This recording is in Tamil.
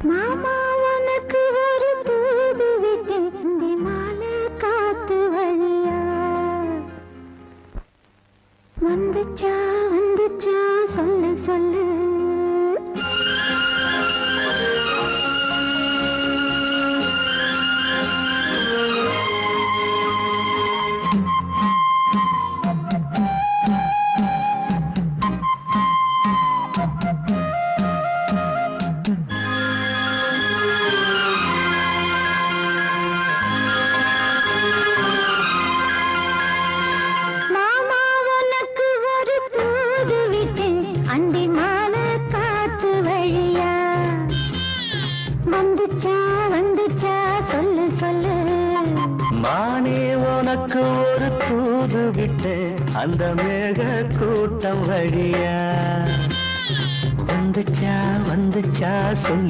மாமா உனக்கு ஒரு தூது விட்டேன் இந்த மாலை காத்து வழியா வந்துச்சா வந்துச்சா சொல்லு சொல்லு அண்டி மாலை காத்து வழியா வந்துச்சா வந்துச்சா சொல்லு சொல்லு மானே உனக்கு ஒரு தூது விட்டு அந்த மேக கூட்டம் வழியா வந்துச்சா வந்துச்சா சொல்லு